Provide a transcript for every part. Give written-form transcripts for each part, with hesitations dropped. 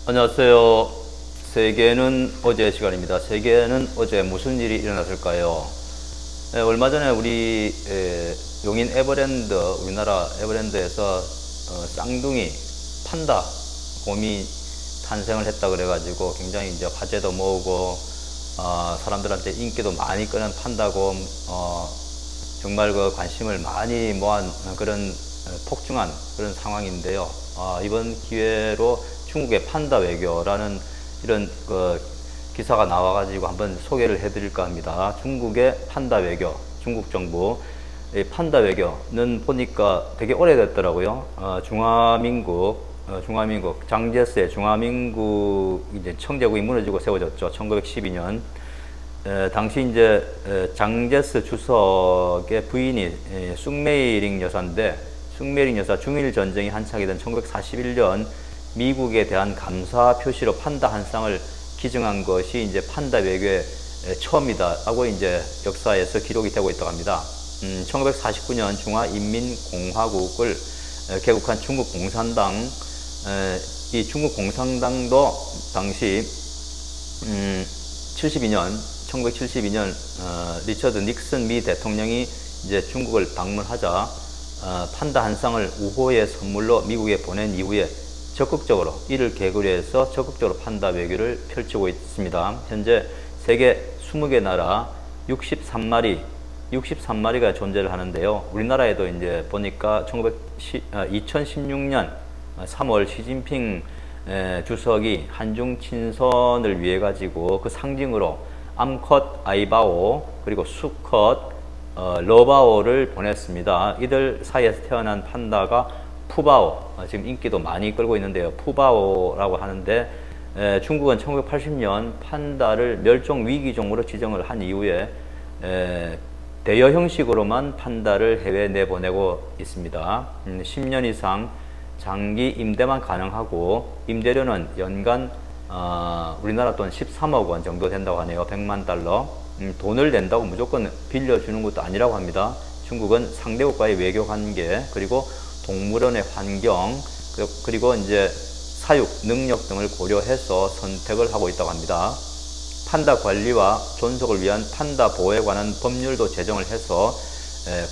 안녕하세요. 세계는 어제 시간입니다. 세계는 어제 무슨 일이 일어났을까요? 얼마 전에 우리 용인 에버랜드, 우리나라 에버랜드에서 쌍둥이 판다 곰이 탄생을 했다 그래가지고 굉장히 이제 화제도 모으고 사람들한테 인기도 많이 끄는 판다곰, 정말 그 관심을 많이 모은 그런 폭증한 그런 상황인데요. 이번 기회로 중국의 판다 외교라는 이런 기사가 나와가지고 한번 소개를 해드릴까 합니다. 중국의 판다 외교, 중국 정부 판다 외교는 보니까 되게 오래됐더라고요. 중华民国장제스의 중华民国이제 청제국이 무너지고 세워졌죠. 1912년. 당시 이제 장제스 주석의 부인이 숭메이링 여사인데, 숭메이링 여사 중일 전쟁이 한창이던 1941년 미국에 대한 감사 표시로 판다 한 쌍을 기증한 것이 이제 판다 외교의 처음이다라고 이제 역사에서 기록이 되고 있다고 합니다. 1949년 중화인민공화국을 개국한 중국 공산당, 이 중국 공산당도 당시 1972년 리처드 닉슨 미 대통령이 이제 중국을 방문하자 판다 한 쌍을 우호의 선물로 미국에 보낸 이후에 적극적으로 이를 계기로 해서 적극적으로 판다 외교를 펼치고 있습니다. 현재 세계 20개 나라 63마리가 존재를 하는데요. 우리나라에도 이제 보니까 2016년 3월 시진핑 주석이 한중 친선을 위해 가지고 그 상징으로 암컷 아이바오 그리고 수컷 러바오를 보냈습니다. 이들 사이에서 태어난 판다가 푸바오, 지금 인기도 많이 끌고 있는데요. 푸바오라고 하는데 중국은 1980년 판다를 멸종 위기종으로 지정을 한 이후에 대여 형식으로만 판다를 해외에 내보내고 있습니다. 10년 이상 장기 임대만 가능하고 임대료는 연간 우리나라 돈 13억 원 정도 된다고 하네요. 100만 달러. 돈을 낸다고 무조건 빌려주는 것도 아니라고 합니다. 중국은 상대국과의 외교 관계, 그리고 동물원의 환경, 그리고 이제 사육 능력 등을 고려해서 선택을 하고 있다고 합니다. 판다 관리와 존속을 위한 판다 보호에 관한 법률도 제정을 해서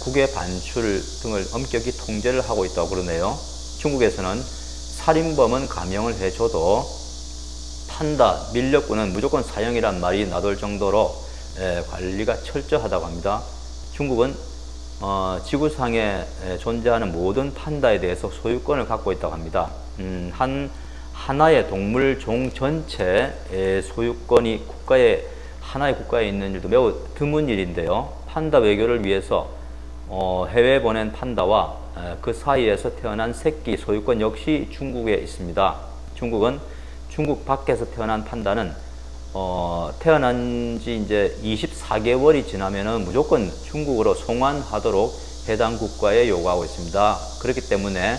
국외 반출 등을 엄격히 통제를 하고 있다고 그러네요. 중국에서는 살인범은 감형을 해줘도 판다 밀렵꾼은 무조건 사형이란 말이 나돌 정도로 관리가 철저하다고 합니다. 중국은 지구상에 존재하는 모든 판다에 대해서 소유권을 갖고 있다고 합니다. 하나의 동물종 전체의 소유권이 하나의 국가에 있는 일도 매우 드문 일인데요. 판다 외교를 위해서 해외에 보낸 판다와 그 사이에서 태어난 새끼 소유권 역시 중국에 있습니다. 중국은 중국 밖에서 태어난 판다는 태어난 지 이제 24개월이 지나면은 무조건 중국으로 송환하도록 해당 국가에 요구하고 있습니다. 그렇기 때문에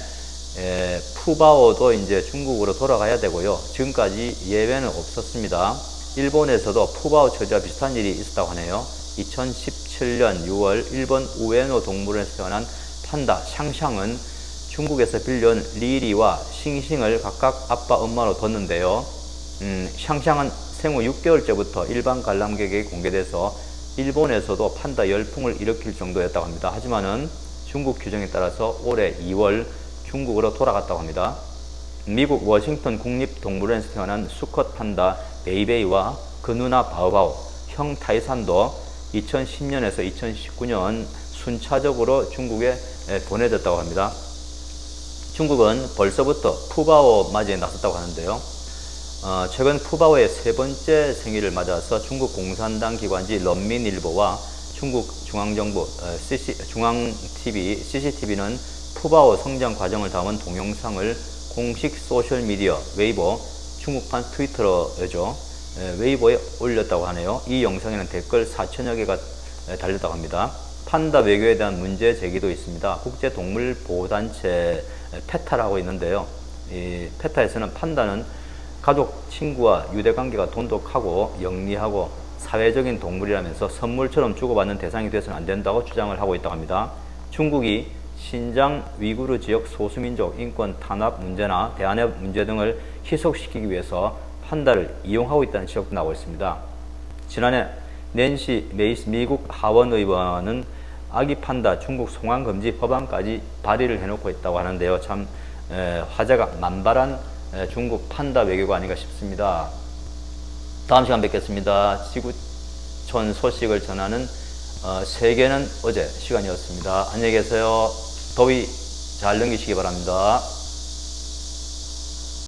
푸바오도 이제 중국으로 돌아가야 되고요. 지금까지 예외는 없었습니다. 일본에서도 푸바오 처지와 비슷한 일이 있었다고 하네요. 2017년 6월 일본 우에노 동물원에서 태어난 판다 샹샹은 중국에서 빌려온 리리와 싱싱을 각각 아빠 엄마로 뒀는데요. 샹샹은 생후 6개월째부터 일반 관람객에게 공개돼서 일본에서도 판다 열풍을 일으킬 정도였다고 합니다. 하지만은 중국 규정에 따라서 올해 2월 중국으로 돌아갔다고 합니다. 미국 워싱턴 국립동물원에서 태어난 수컷 판다 베이베이와 그 누나 바오바오, 형 타이산도 2010년에서 2019년 순차적으로 중국에 보내졌다고 합니다. 중국은 벌써부터 푸바오 맞이에 나섰다고 하는데요. 최근 푸바오의 세 번째 생일을 맞아서 중국 공산당 기관지 런민일보와 중국 중앙정부 중앙TV, CCTV는 푸바오 성장 과정을 담은 동영상을 공식 소셜미디어 웨이보, 중국판 트위터죠, 웨이보에 올렸다고 하네요. 이 영상에는 댓글 4천여 개가 달렸다고 합니다. 판다 외교에 대한 문제 제기도 있습니다. 국제동물보호단체 페타라고 있는데요. 이 페타에서는 판다는 가족, 친구와 유대관계가 돈독하고 영리하고 사회적인 동물이라면서 선물처럼 주고받는 대상이 되어서는 안 된다고 주장을 하고 있다고 합니다. 중국이 신장 위구르 지역 소수민족 인권 탄압 문제나 대한해협 문제 등을 희석시키기 위해서 판다를 이용하고 있다는 지적도 나오고 있습니다. 지난해 낸시 메이스 미국 하원 의원은 아기 판다 중국 송환 금지 법안까지 발의를 해놓고 있다고 하는데요. 참 화제가 만발한 중국 판다 외교가 아닌가 싶습니다. 다음 시간 뵙겠습니다. 지구촌 소식을 전하는 세계는 어제 시간이었습니다. 안녕히 계세요. 더위 잘 넘기시기 바랍니다.